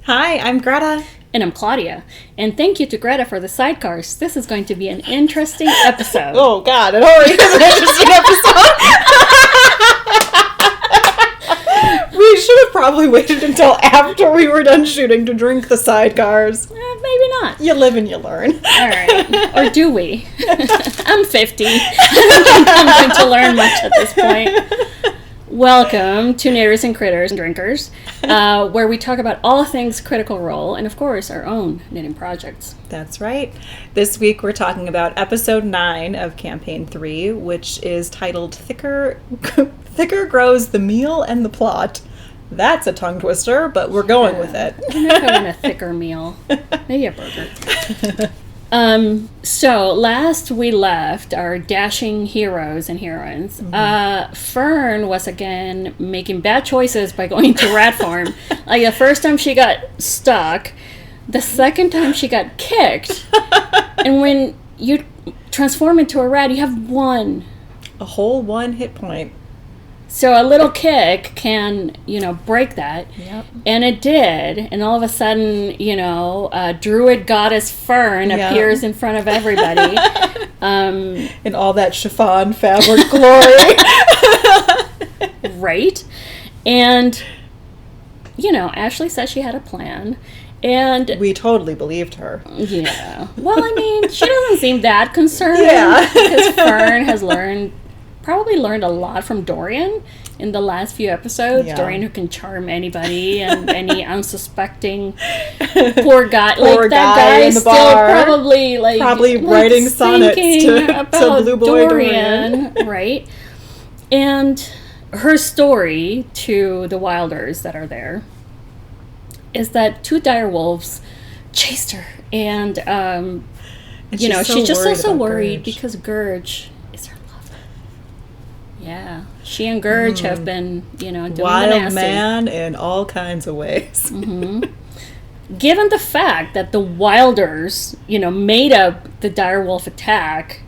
Hi, I'm Greta. And I'm Claudia. And thank you to Greta for the sidecars. This is going to be an interesting episode. Oh, God, it already is an interesting episode. We should have probably waited until after we were done shooting to drink the sidecars. Maybe not. You live and you learn. All right. Or do we? I'm 50. I don't think I'm going to learn much at this point. Welcome to Knitters and Critters and Drinkers, where we talk about all things Critical Role and, of course, our own knitting projects. That's right. This week we're talking about episode 9 of campaign 3, which is titled Thicker Grows the Meal and the Plot. That's a tongue twister, but we're going with it. I don't know if I want a thicker meal. Maybe a burger. So last we left our dashing heroes and heroines. Fern was again making bad choices by going to rat farm. Like the first time she got stuck, the second time she got kicked, and when you transform into a rat, you have a whole 1 hit point. So a little kick can, break that. Yep. And it did. And all of a sudden, Druid Goddess Fern appears in front of everybody. In all that chiffon fabric glory. Right. And, Ashley said she had a plan. And we totally believed her. Yeah. Well, I mean, she doesn't seem that concerned. Yeah. Because Fern has probably learned a lot from Dorian in the last few episodes. Yeah. Dorian, who can charm anybody and any unsuspecting poor guy. Poor that guy guy in the still bar. probably writing sonnets about to Blue Boy Dorian. Right? And her story to the Wilders that are there is that 2 dire wolves chased her. And she's just also worried because Gurge is her lover. Yeah. She and Gurge have been, doing wild the nasty. Man in all kinds of ways. Given the fact that the Wilders, made up the direwolf attack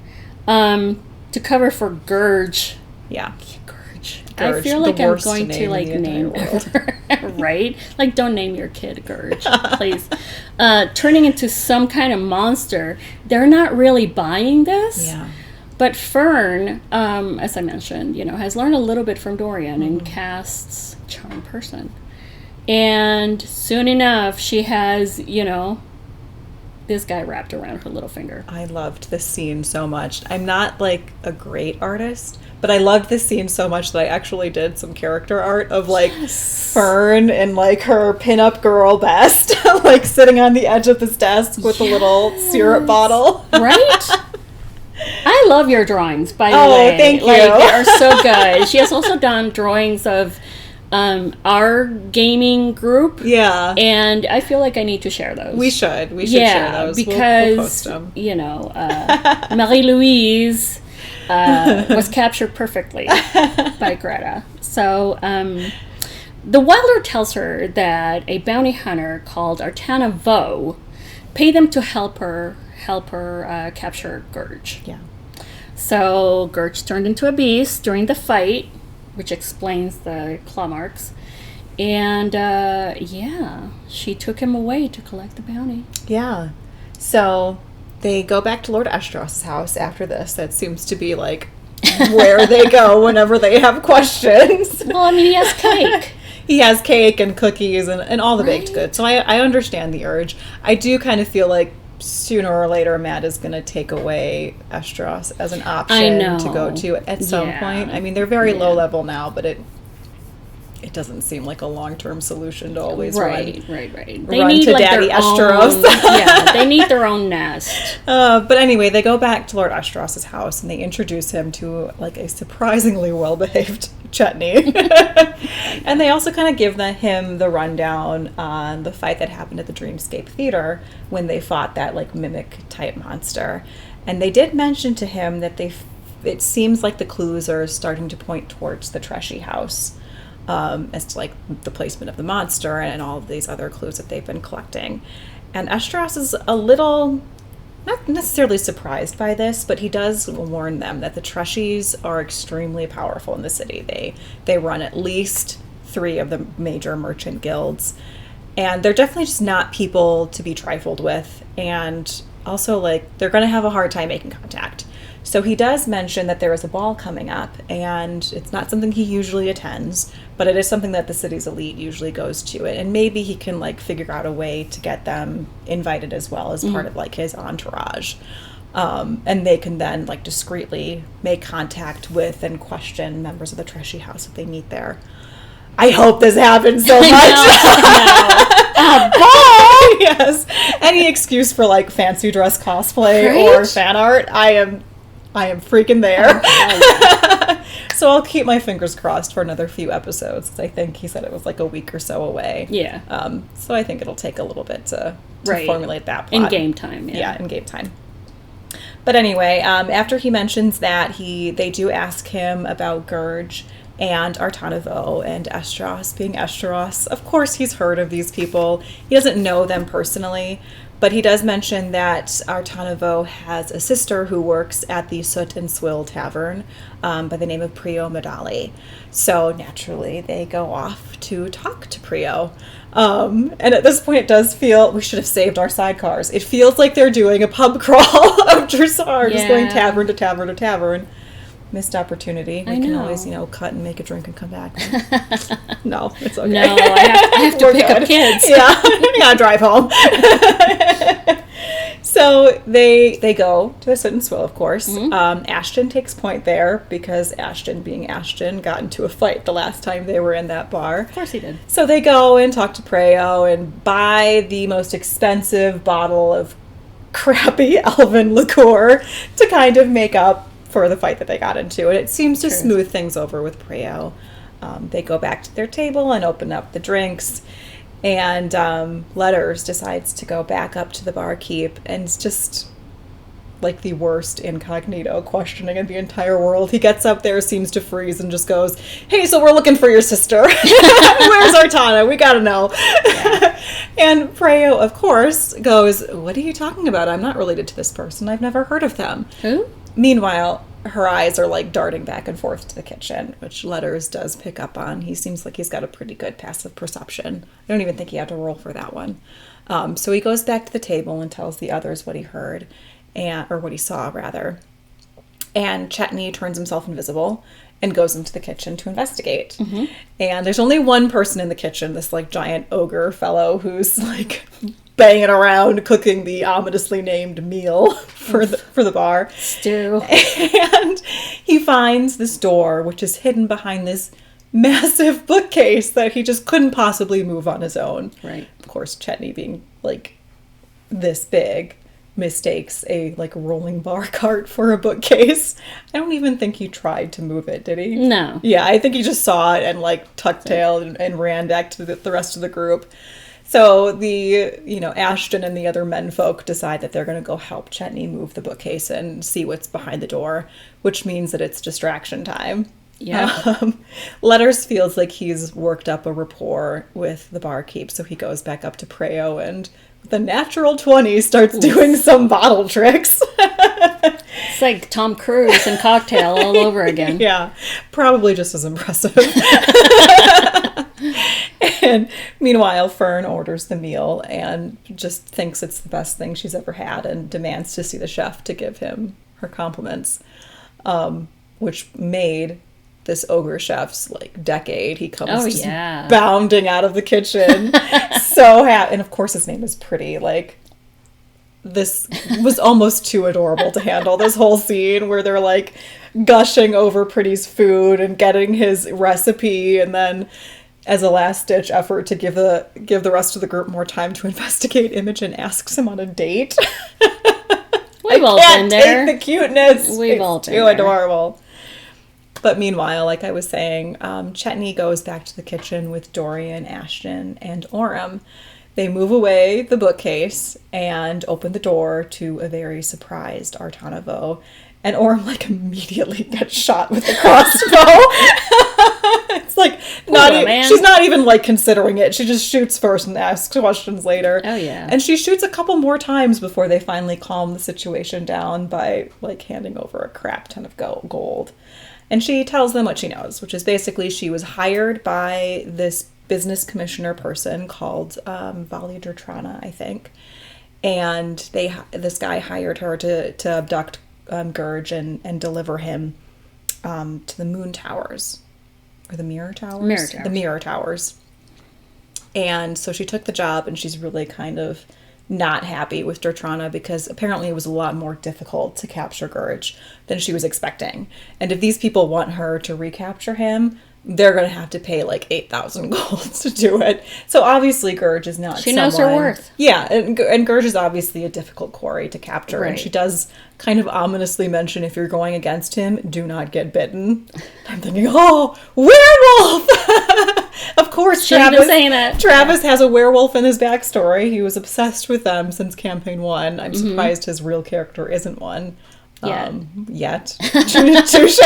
to cover for Gurge. Yeah. Gurge. I feel like I'm going to name her. Right? Like, don't name your kid Gurge, please. Turning into some kind of monster. They're not really buying this. Yeah. But Fern, as I mentioned, has learned a little bit from Dorian and casts Charm Person. And soon enough, she has, this guy wrapped around her little finger. I loved this scene so much. I'm not, a great artist, but I loved this scene so much that I actually did some character art of, Fern and, her pinup girl best, sitting on the edge of this desk with a little syrup bottle. Right? I love your drawings, by the way. Oh, thank you. They are so good. She has also done drawings of our gaming group. Yeah. And I feel like I need to share those. We should share those. Because, we'll post them. Marie-Louise was captured perfectly by Greta. So, the Wilder tells her that a bounty hunter called Artana Vo paid them to help her capture Gurge. Yeah. So Gurge turned into a beast during the fight, which explains the claw marks. And, she took him away to collect the bounty. Yeah. So they go back to Lord Estros's house after this. That seems to be, where they go whenever they have questions. Well, I mean, he has cake. He has cake and cookies and all the baked goods. So I understand the urge. I do kind of feel like sooner or later Matt is going to take away Estros as an option to go to at some point. I mean, they're very low level now, but it doesn't seem like a long-term solution to always right. They run need to Daddy Estros. They need their own nest. But anyway, they go back to Lord Estros's house and they introduce him to a surprisingly well-behaved Chutney. And they also kind of give him the rundown on the fight that happened at the Dreamscape Theater when they fought that mimic-type monster. And they did mention to him that it seems like the clues are starting to point towards the Treshy house. As to the placement of the monster and all of these other clues that they've been collecting. And Estros is a little, not necessarily surprised by this, but he does warn them that the Treshies are extremely powerful in the city. They run at least 3 of the major merchant guilds. And they're definitely just not people to be trifled with. And also, like, they're going to have a hard time making contact. So he does mention that there is a ball coming up, and it's not something he usually attends, but it is something that the city's elite usually goes to. And maybe he can, like, figure out a way to get them invited as well as part of, like, his entourage. And they can then, like, discreetly make contact with and question members of the Trashy House if they meet there. I hope this happens so much. A ball? Yes. Any excuse for, like, fancy dress cosplay Right? or fan art, I am freaking there. So I'll keep my fingers crossed for another few episodes, because I think he said it was like a week or so away. Yeah. So I think it'll take a little bit to Right. formulate that plot. In game time, yeah. Yeah, in game time. But anyway, after he mentions that, they do ask him about Gurge and Artanovo and Estros being Estros. Of course, he's heard of these people. He doesn't know them personally, but he does mention that Artanovo has a sister who works at the Soot and Swill Tavern by the name of Prio Medali. So naturally, they go off to talk to Prio. And at this point, it does feel, we should have saved our sidecars. It feels like they're doing a pub crawl of Dressar, just going tavern to tavern to tavern. Missed opportunity. We can always, cut and make a drink and come back. No, it's okay. No, I have to pick up kids. Yeah, yeah, drive home. So they go to the Soot and Swill, of course. Ashton takes point there because Ashton, being Ashton, got into a fight the last time they were in that bar. Of course he did. So they go and talk to Preo and buy the most expensive bottle of crappy elven liqueur to kind of make up for the fight that they got into. And it seems to smooth things over with Preo. They go back to their table and open up the drinks. And Letters decides to go back up to the barkeep, and it's just like the worst incognito questioning in the entire world. He gets up there, seems to freeze, and just goes, "Hey, so we're looking for your sister. Where's Artana? We gotta know." Yeah. And Preo, of course, goes, "What are you talking about? I'm not related to this person. I've never heard of them." Who? Meanwhile, her eyes are like darting back and forth to the kitchen, which Letters does pick up on. He seems like he's got a pretty good passive perception. I don't even think he had to roll for that one. So he goes back to the table and tells the others what he heard, or what he saw, rather. And Chetney turns himself invisible and goes into the kitchen to investigate. And there's only one person in the kitchen, this like giant ogre fellow who's like banging around cooking the ominously named meal for the bar. Stew. And he finds this door, which is hidden behind this massive bookcase that he just couldn't possibly move on his own. Right. Of course, Chetney, being like this big, mistakes a like rolling bar cart for a bookcase. I don't even think he tried to move it, did he? No. Yeah, I think he just saw it and like tuck-tailed and ran back to the rest of the group. So Ashton and the other menfolk decide that they're going to go help Chetney move the bookcase and see what's behind the door, which means that it's distraction time. Yeah. Letters feels like he's worked up a rapport with the barkeep, so he goes back up to Preo and with a natural 20 starts doing some bottle tricks. It's like Tom Cruise and Cocktail all over again. Yeah, probably just as impressive. And meanwhile, Fern orders the meal and just thinks it's the best thing she's ever had and demands to see the chef to give him her compliments, which made this ogre chef's like decade. He comes bounding out of the kitchen so happy. And of course his name is Pretty. Like, this was almost too adorable to handle, this whole scene where they're like gushing over Pretty's food and getting his recipe, and then as a last-ditch effort to give the rest of the group more time to investigate, Imogen asks him on a date. We've all been there. Take the cuteness. We've all been too there. Adorable. But meanwhile, like I was saying, Chetney goes back to the kitchen with Dorian, Ashton, and Orem. They move away the bookcase and open the door to a very surprised Artanovo. And Orem, like, immediately gets shot with a crossbow. It's like, she's not even, like, considering it. She just shoots first and asks questions later. Oh, yeah. And she shoots a couple more times before they finally calm the situation down by, like, handing over a crap ton of gold. And she tells them what she knows, which is basically she was hired by this business commissioner person called Vali Dertrana, I think. And this guy hired her to abduct Gurge and deliver him to the Moon Towers. Or the Mirror Towers? The Mirror Towers. And so she took the job, and she's really kind of not happy with Dertrana because apparently it was a lot more difficult to capture Gurge than she was expecting. And if these people want her to recapture him, they're going to have to pay like 8,000 gold to do it. So obviously Gurge is not She knows her worth. Yeah, and Gurge is obviously a difficult quarry to capture. Right. And she does kind of ominously mention, if you're going against him, do not get bitten. I'm thinking, oh, werewolf! Of course, Travis has a werewolf in his backstory. He was obsessed with them since Campaign 1. I'm surprised his real character isn't one. Yet. Touche!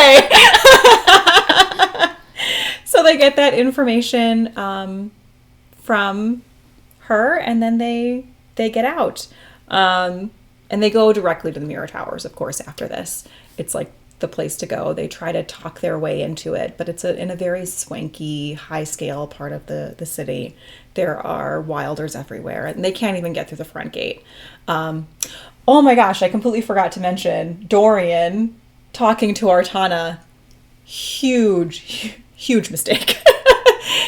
So they get that information from her, and then they get out. And they go directly to the Mirror Towers, of course, after this. It's like the place to go. They try to talk their way into it, but it's in a very swanky, high-scale part of the city. There are wilders everywhere, and they can't even get through the front gate. Oh my gosh, I completely forgot to mention Dorian talking to Artana. Huge mistake.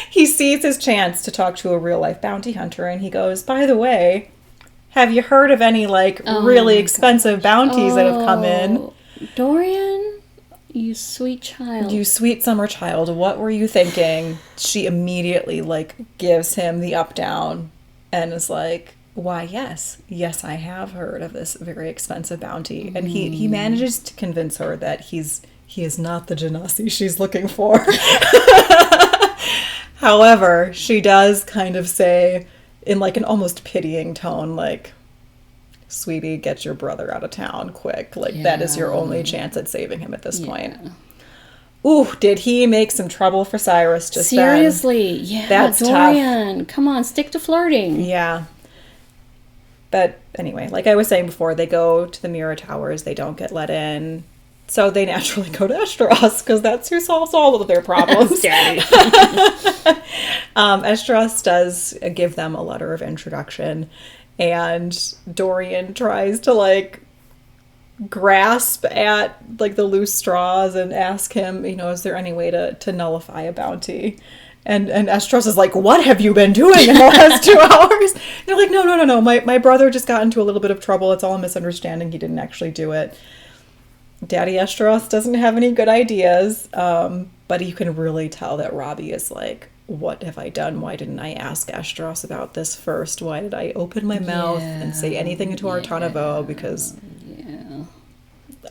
He sees his chance to talk to a real-life bounty hunter, and he goes, by the way, have you heard of any, really expensive bounties that have come in? Dorian, you sweet child. You sweet summer child, what were you thinking? She immediately, gives him the up-down and is like, why, yes, I have heard of this very expensive bounty. And he manages to convince her that he is not the Genasi she's looking for. However, she does kind of say, in an almost pitying tone, sweetie, get your brother out of town quick. That is your only chance at saving him at this point. Ooh, did he make some trouble for Cyrus just Seriously, then? yeah, That's Dorian, tough. Come on, stick to flirting. Yeah. But anyway, like I was saying before, they go to the Mirror Towers. They don't get let in. So they naturally go to Estros, because that's who solves all of their problems. Daddy. Estros does give them a letter of introduction, and Dorian tries to grasp at the loose straws and ask him, is there any way to nullify a bounty? And Estros is like, what have you been doing in the last 2 hours? They're like, no. My brother just got into a little bit of trouble. It's all a misunderstanding. He didn't actually do it. Daddy Estros doesn't have any good ideas, but you can really tell that Robbie is like, what have I done? Why didn't I ask Estros about this first? Why did I open my mouth and say anything to Artanavo? Because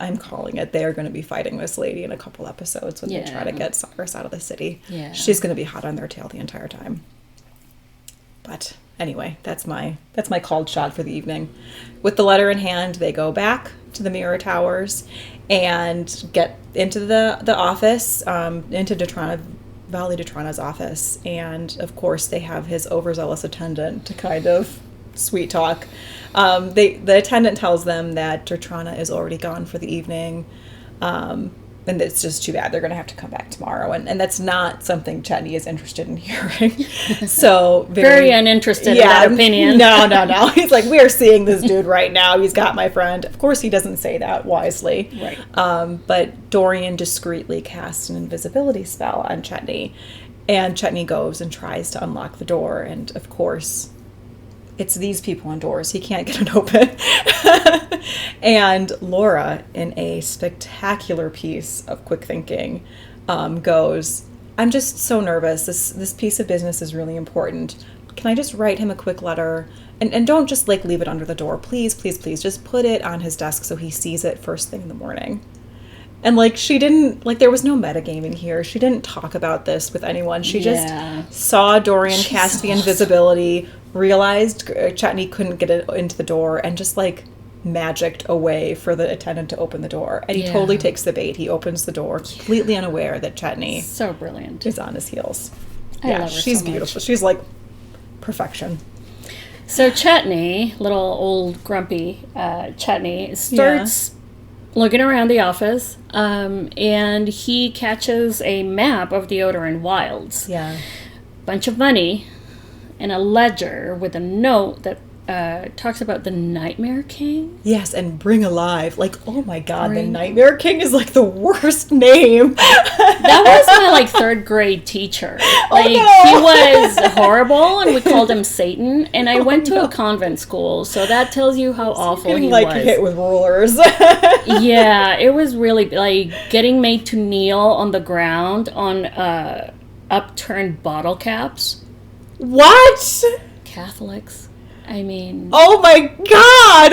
I'm calling it. They are going to be fighting this lady in a couple episodes when they try to get Cyrus out of the city. Yeah. She's going to be hot on their tail the entire time. But anyway, that's my called shot for the evening. With the letter in hand, they go back to the Mirror Towers and get into the office, into Vali Dertrana's office. And of course, they have his overzealous attendant to kind of sweet talk. The attendant tells them that Dertrana is already gone for the evening, and it's just too bad. They're going to have to come back tomorrow, and that's not something Chetney is interested in hearing. So very uninterested in that opinion. No. He's like, we are seeing this dude right now. He's got my friend. Of course, he doesn't say that wisely. Right. But Dorian discreetly casts an invisibility spell on Chetney, and Chetney goes and tries to unlock the door, and of course, it's these people on doors. He can't get it open. And Laura, in a spectacular piece of quick thinking, goes, I'm just so nervous. This piece of business is really important. Can I just write him a quick letter? And don't just leave it under the door. Please, please, please. Just put it on his desk so he sees it first thing in the morning. And she didn't, there was no metagaming here. She didn't talk about this with anyone. She just saw Dorian cast the invisibility, realized Chetney couldn't get it into the door, and just magicked away for the attendant to open the door. And he totally takes the bait. He opens the door, completely unaware that Chetney so brilliant is on his heels. I love her she's so beautiful. much. She's perfection. So Chetney, little old grumpy Chetney, starts looking around the office, and he catches a map of the Odoran Wilds. Yeah. bunch of money and a ledger with a note that talks about the Nightmare King. Yes, and Bring Alive. Like, oh my god, the Nightmare King is like the worst name. That was my like 3rd grade teacher. Like, he was horrible, and we called him Satan. And I went to a convent school, so that tells you how awful he like was. Hit with rulers. Yeah, it was really like getting made to kneel on the ground on upturned bottle caps. What? Catholics. I mean... Oh my god!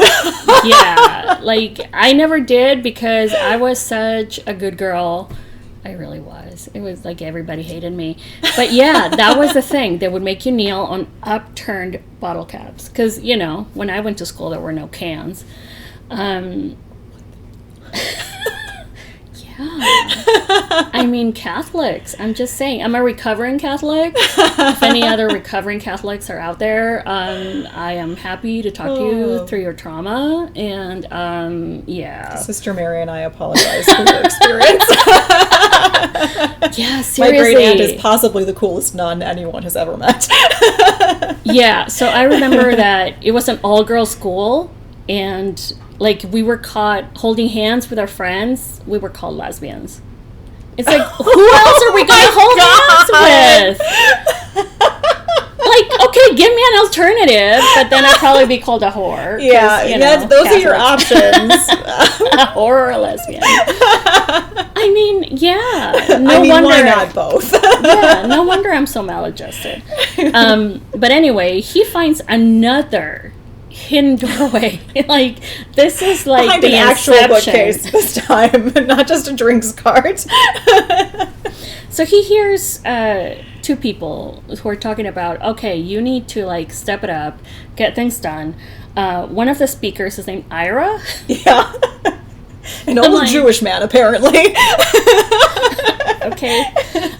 Yeah, like, I never did because I was such a good girl. I really was. It was like everybody hated me. But yeah, that was the thing. They would make you kneel on upturned bottle caps. Because, you know, when I went to school, there were no cans. I mean, Catholics. I'm just saying. I'm a recovering Catholic. If any other recovering Catholics are out there, I am happy to talk to you through your trauma. And, yeah. Sister Mary and I apologize for your experience. Yeah, seriously. My great aunt is possibly the coolest nun anyone has ever met. Yeah, so I remember that it was an all-girls school, and... like, we were caught holding hands with our friends. We were called lesbians. It's like, who else are we going to hold hands with? Like, okay, give me an alternative, but then I'd probably be called a whore. Yeah, you know, those Catholics. are your options. A whore or a lesbian. I mean, yeah. No wonder. Why not both? Yeah, no wonder I'm so maladjusted. But anyway, he finds another hidden doorway. Like, this is like behind the an actual Inception. bookcase this time, not just a drinks cart. So he hears 2 people who are talking about, okay, you need to like step it up, get things done. One of the speakers is named Ira. Yeah. An old Jewish man, apparently. Okay.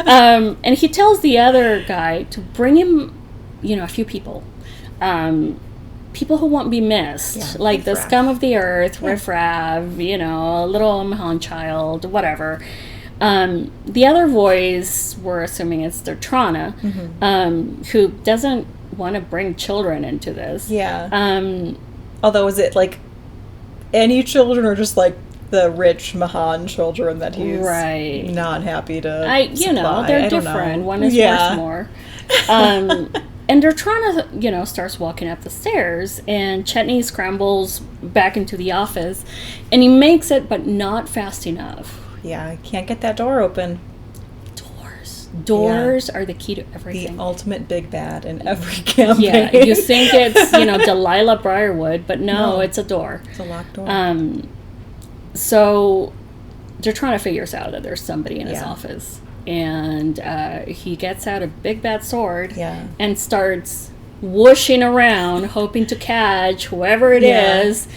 And he tells the other guy to bring him, you know, a few people. People who won't be missed, like the scum of the earth, riffraff, you know, a little Mahan child, whatever. The other boys, we're assuming it's their Trana, who doesn't want to bring children into this. Yeah. Although, is it like any children or just like the rich Mahan children that he's not happy to you know, they're different. One is worth more. And they're trying to, you know, starts walking up the stairs, and Chetney scrambles back into the office, and he makes it, but not fast enough. Yeah, I can't get that door open. Doors are the key to everything. The ultimate big bad in every campaign. Yeah, you think it's, you know, Delilah Briarwood, but no, it's a door. It's a locked door. So they're trying to figure out that there's somebody in his office. And he gets out a big bad sword and starts whooshing around, hoping to catch whoever it is.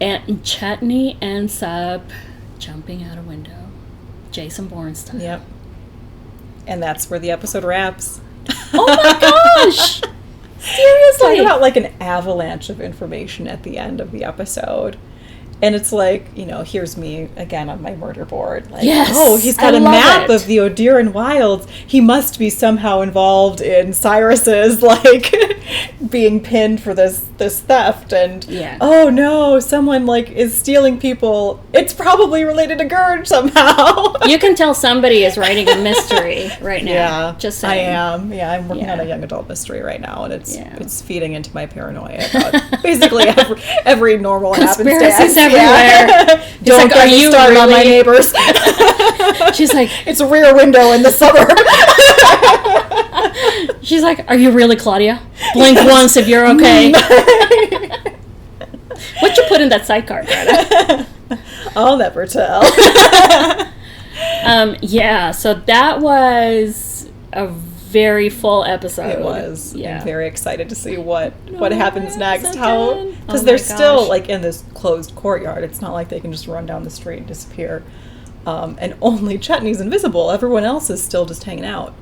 And Chetney ends up jumping out a window. Jason Bourne style. Yep. And that's where the episode wraps. Oh my gosh! Seriously. Talk about like an avalanche of information at the end of the episode. And it's like, you know, here's me again on my murder board. Like, he's got a map of the Odiran Wilds. He must be somehow involved in Cyrus's, like, being pinned for this theft. And, oh no, someone, like, is stealing people. It's probably related to Gurge somehow. You can tell somebody is writing a mystery right now. Yeah. Just saying. I am. Yeah, I'm working on a young adult mystery right now. And it's feeding into my paranoia about basically every normal happenstance. Everywhere. Don't get me started on my neighbors. She's like, it's a rear window in the suburb. She's like, are you really Claudia? Blink once if you're okay. What you put in that sidecar, Greta? I'll never tell. So that was a very full episode. It was. Yeah. I'm very excited to see what happens next. Because they're still like in this closed courtyard. It's not like they can just run down the street and disappear. And only Chetney's invisible. Everyone else is still just hanging out.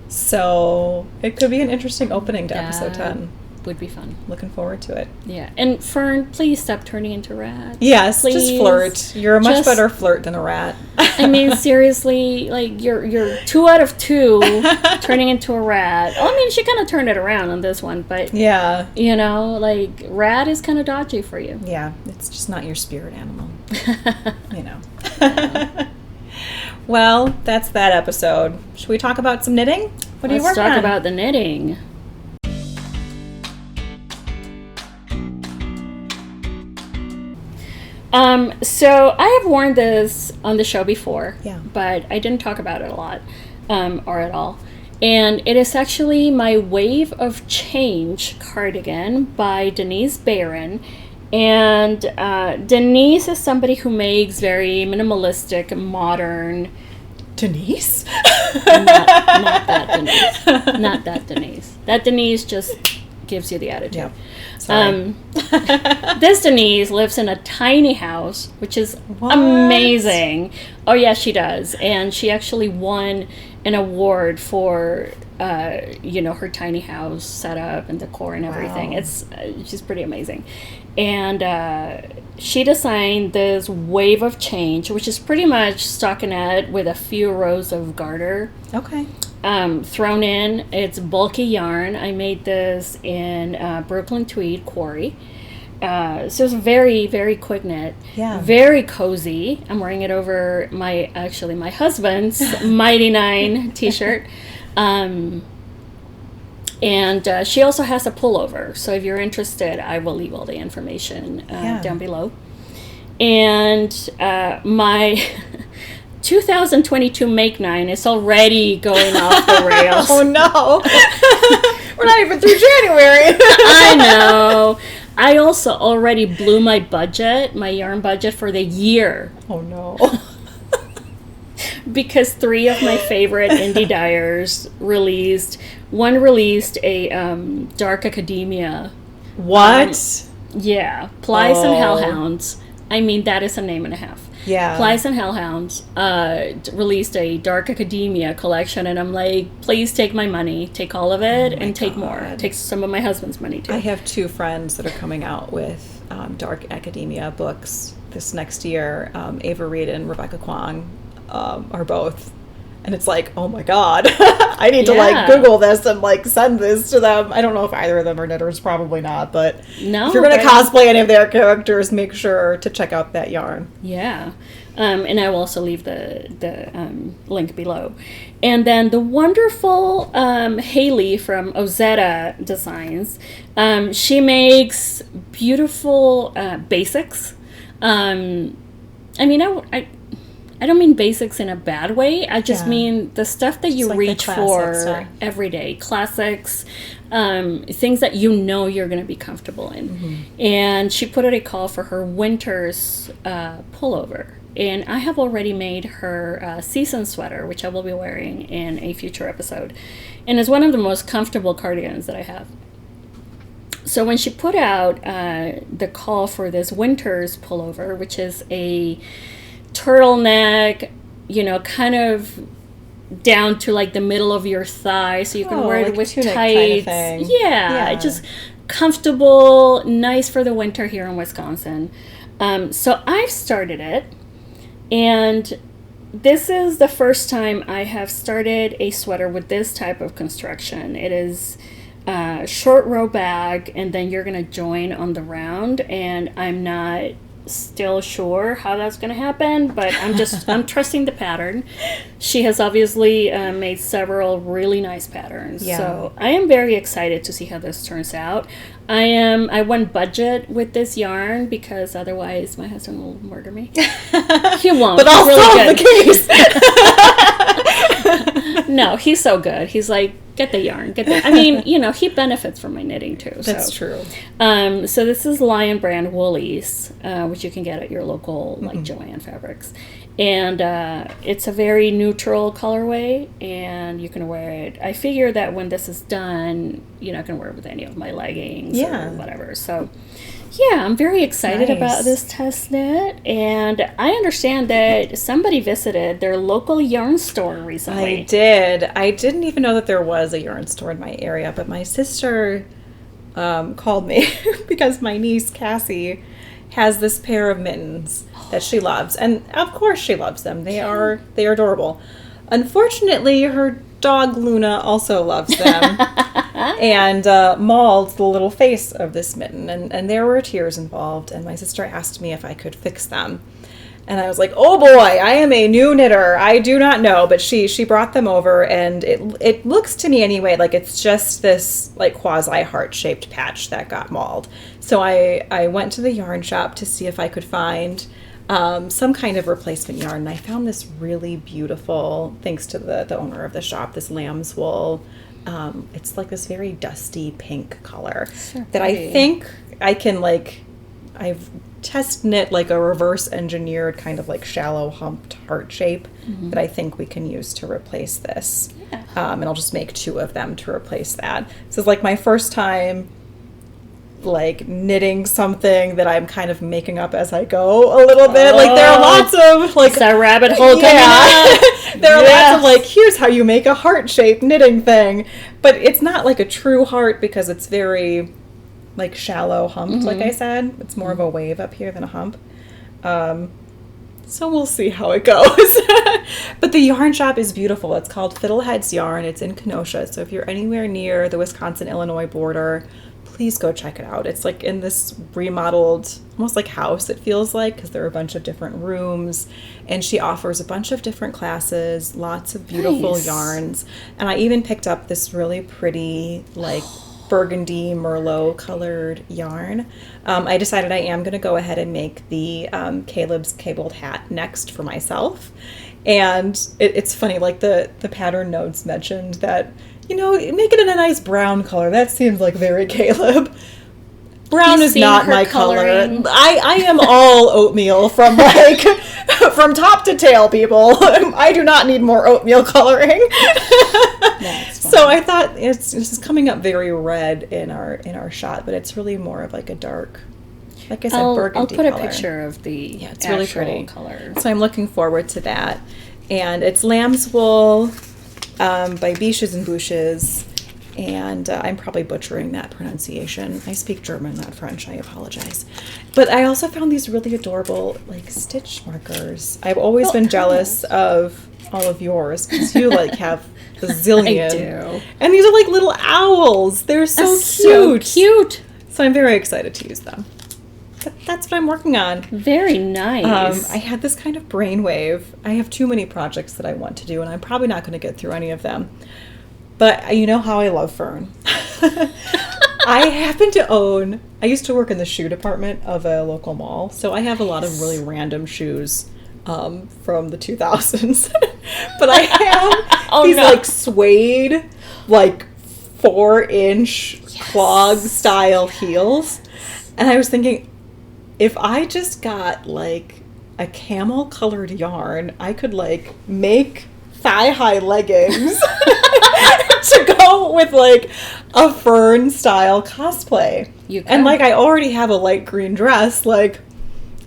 So it could be an interesting opening to episode 10. would be fun. Looking forward to it. Yeah. And Fern, please stop turning into rats. Yes, please. just flirt. You're a much better flirt than a rat. I mean, seriously, like, you're 2 out of 2 turning into a rat. Oh, I mean, she kind of turned it around on this one, but, yeah, you know, like, rat is kind of dodgy for you. Yeah, it's just not your spirit animal, you know. Yeah. Well, that's that episode. Should we talk about some knitting? What are you working on? Let's talk about the knitting. So I have worn this on the show before, but I didn't talk about it a lot, or at all. And it is actually my Wave of Change cardigan by Denise Bayron. And Denise is somebody who makes very minimalistic, modern... Denise? Not that Denise. Not that Denise. That Denise just gives you the attitude. Yep. Sorry. This Denise lives in a tiny house, which is amazing. Oh, yeah, she does. And she actually won an award for, her tiny house setup and decor and everything. She's pretty amazing. And she designed this Wave of Change, which is pretty much stockinette with a few rows of garter. Okay. Thrown in. It's bulky yarn. I made this in Brooklyn Tweed, Quarry. So it's very, very quick knit. Yeah. Very cozy. I'm wearing it over my husband's Mighty 9 t-shirt. And she also has a pullover. So if you're interested, I will leave all the information down below. And my 2022 Make 9 is already going off the rails. Oh, no. We're not even through January. I know. I also already blew my yarn budget for the year. Oh, no. Because 3 of my favorite indie dyers released a dark academia. What? Yeah. Plies and Hellhounds. I mean, that is a name and a half. Yeah. Plies and Hellhounds released a dark academia collection, and I'm like, please take my money, take all of it, and take more. Take some of my husband's money too. I have 2 friends that are coming out with dark academia books this next year. Ava Reed and Rebecca Kwong are both. And it's like, oh my God, I need to Google this and send this to them. I don't know if either of them are knitters, probably not, but if you're going to cosplay any of their characters, make sure to check out that yarn. Yeah. And I will also leave the link below. And then the wonderful Hailey from Ozetta Designs, she makes beautiful basics. I don't mean basics in a bad way. I just mean the stuff that you reach for every day. Classics, things that you know you're going to be comfortable in. Mm-hmm. And she put out a call for her Winters Pullover. And I have already made her season sweater, which I will be wearing in a future episode. And it's one of the most comfortable cardigans that I have. So when she put out the call for this Winters Pullover, which is a turtleneck, kind of down to the middle of your thigh, so you can wear it with tights. Kind of thing. Yeah, just comfortable, nice for the winter here in Wisconsin. So I've started it, and this is the first time I have started a sweater with this type of construction. It is short row bag, and then you're going to join on the round, and I'm not still sure how that's going to happen, but I'm trusting the pattern. She has obviously made several really nice patterns, so I am very excited to see how this turns out. I went budget with this yarn because otherwise my husband will murder me. He won't, but I'll solve the case. No, he's so good. He's like, get the yarn, I mean, he benefits from my knitting too. That's true. So this is Lion Brand Woolies, which you can get at your local Joann Fabrics. And it's a very neutral colorway, and you can wear it. I figure that when this is done, I can wear it with any of my leggings or whatever. So yeah, I'm very excited about this test knit, and I understand that somebody visited their local yarn store recently. I did. I didn't even know that there was a yarn store in my area, but my sister called me because my niece Cassie has this pair of mittens that she loves, and of course she loves them. They are adorable. Unfortunately, her dog Luna also loves them, and mauled the little face of this mitten, and there were tears involved. And my sister asked me if I could fix them. And I was like, oh boy, I am a new knitter. I do not know. But she brought them over, and it looks to me anyway like it's just this like quasi heart-shaped patch that got mauled. So I went to the yarn shop to see if I could find some kind of replacement yarn. And I found this really beautiful, thanks to the owner of the shop, this lamb's wool. It's like this very dusty pink color that I think I can I've test knit like a reverse engineered kind of like shallow humped heart shape that I think we can use to replace this. Yeah. And I'll just make 2 of them to replace that. So it's like my first time like knitting something that I'm kind of making up as I go a little bit. Like there are lots of like... It's a rabbit hole coming up. There are lots of like, here's how you make a heart-shaped knitting thing. But it's not like a true heart because it's very... like shallow humped, like I said. It's more of a wave up here than a hump. So we'll see how it goes. But the yarn shop is beautiful. It's called Fiddlehead's Yarn. It's in Kenosha. So if you're anywhere near the Wisconsin-Illinois border, please go check it out. It's like in this remodeled, almost like house, it feels like, because there are a bunch of different rooms. And she offers a bunch of different classes, lots of beautiful yarns. And I even picked up this really pretty, like, burgundy Merlot colored yarn. I decided I am going to go ahead and make the Caleb's cabled hat next for myself. And it's funny, like the pattern notes mentioned that, you know, make it in a nice brown color. That seems like very Caleb. Brown is not my color. I am all oatmeal from like from top to tail, people. I do not need more oatmeal coloring. So I thought this is coming up very red in our shot, but it's really more of like a dark, like I said, burgundy color. I'll put a picture of the it's really pretty color. So I'm looking forward to that. And it's lamb's wool by Biches and Bouches. And I'm probably butchering that pronunciation. I speak German, not French. I apologize. But I also found these really adorable, like, stitch markers. I've always been jealous of all of yours because you, like, have a zillion. I do. And these are like little owls. They're so cute. So cute. So I'm very excited to use them. But that's what I'm working on. Very nice. I had this kind of brainwave. I have too many projects that I want to do, and I'm probably not going to get through any of them. But you know how I love Fern. I happen to own... I used to work in the shoe department of a local mall, so I have a lot of really random shoes from the 2000s. But I have these like suede, like 4-inch clog-style heels. And I was thinking, if I just got like a camel-colored yarn, I could like make thigh-high leggings to go with like a Fern style cosplay. And like I already have a light green dress, like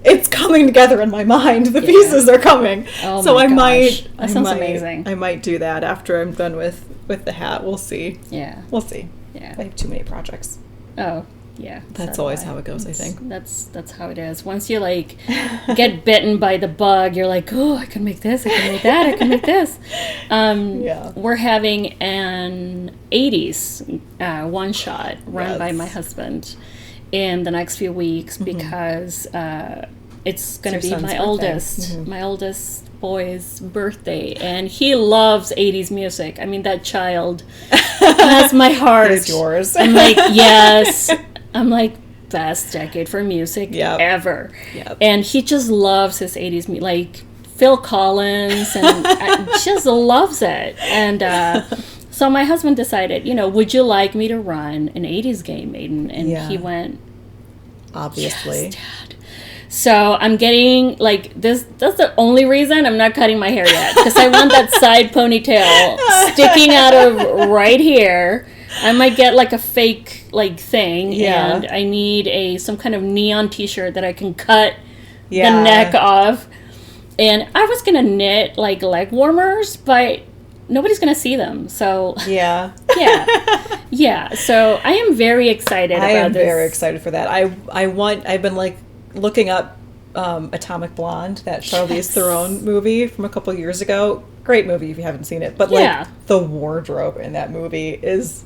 it's coming together in my mind. The pieces are coming. Oh so my gosh. That sounds amazing. I might do that after I'm done with the hat. We'll see. Yeah. We'll see. Yeah. I have too many projects. Oh. Yeah, that's always how it goes. I think that's how it is. Once you like get bitten by the bug, you're like, oh, I can make this, I can make that, I can make this. We're having an 80s one shot run by my husband in the next few weeks because it's going to be my oldest boy's birthday, and he loves 80s music. I mean, that child has my heart. It's yours. I'm like, yes. I'm like, best decade for music ever. Yep. And he just loves his 80s music, like Phil Collins, and just loves it. And so my husband decided, would you like me to run an 80s game, Maiden? And he went, obviously. Yes, Dad. So I'm getting, like, that's the only reason I'm not cutting my hair yet, because I want that side ponytail sticking out of right here. I might get like a fake like thing, and I need some kind of neon t-shirt that I can cut the neck off. And I was gonna knit like leg warmers, but nobody's going to see them. So Yeah. yeah. So I am very excited about this. I am very excited for that. I've been like looking up Atomic Blonde, that Charlize Theron movie from a couple years ago. Great movie if you haven't seen it. But like the wardrobe in that movie is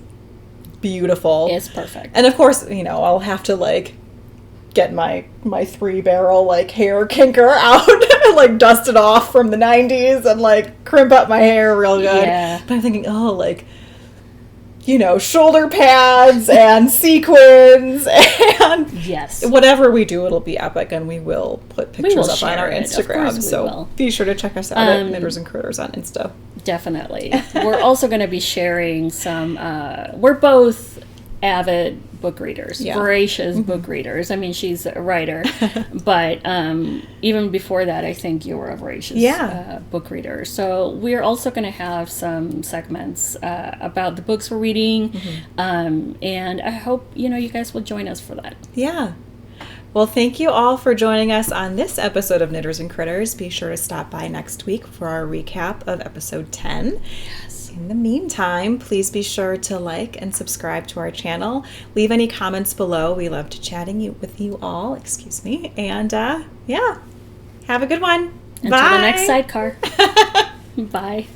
beautiful. It's perfect. And of course, you know, I'll have to like get my 3-barrel like hair kinker out and like dust it off from the 90s and like crimp up my hair real good. Yeah. But I'm thinking, oh, like, you know, shoulder pads and sequins and yes, whatever we do, it'll be epic, and we will put pictures up on our it. Instagram. So be sure to check us out at Knitters and Critters on Insta. Definitely. We're also going to be sharing some. We're both avid book readers, voracious book readers. I mean, she's a writer, but even before that, I think you were a voracious book reader. So we're also going to have some segments about the books we're reading, and I hope you guys will join us for that. Yeah. Well, thank you all for joining us on this episode of Knitters and Critters. Be sure to stop by next week for our recap of episode 10. Yes. In the meantime, please be sure to like and subscribe to our channel. Leave any comments below. We love to chatting with you all. Excuse me. And have a good one. Until Bye. the next sidecar. Bye.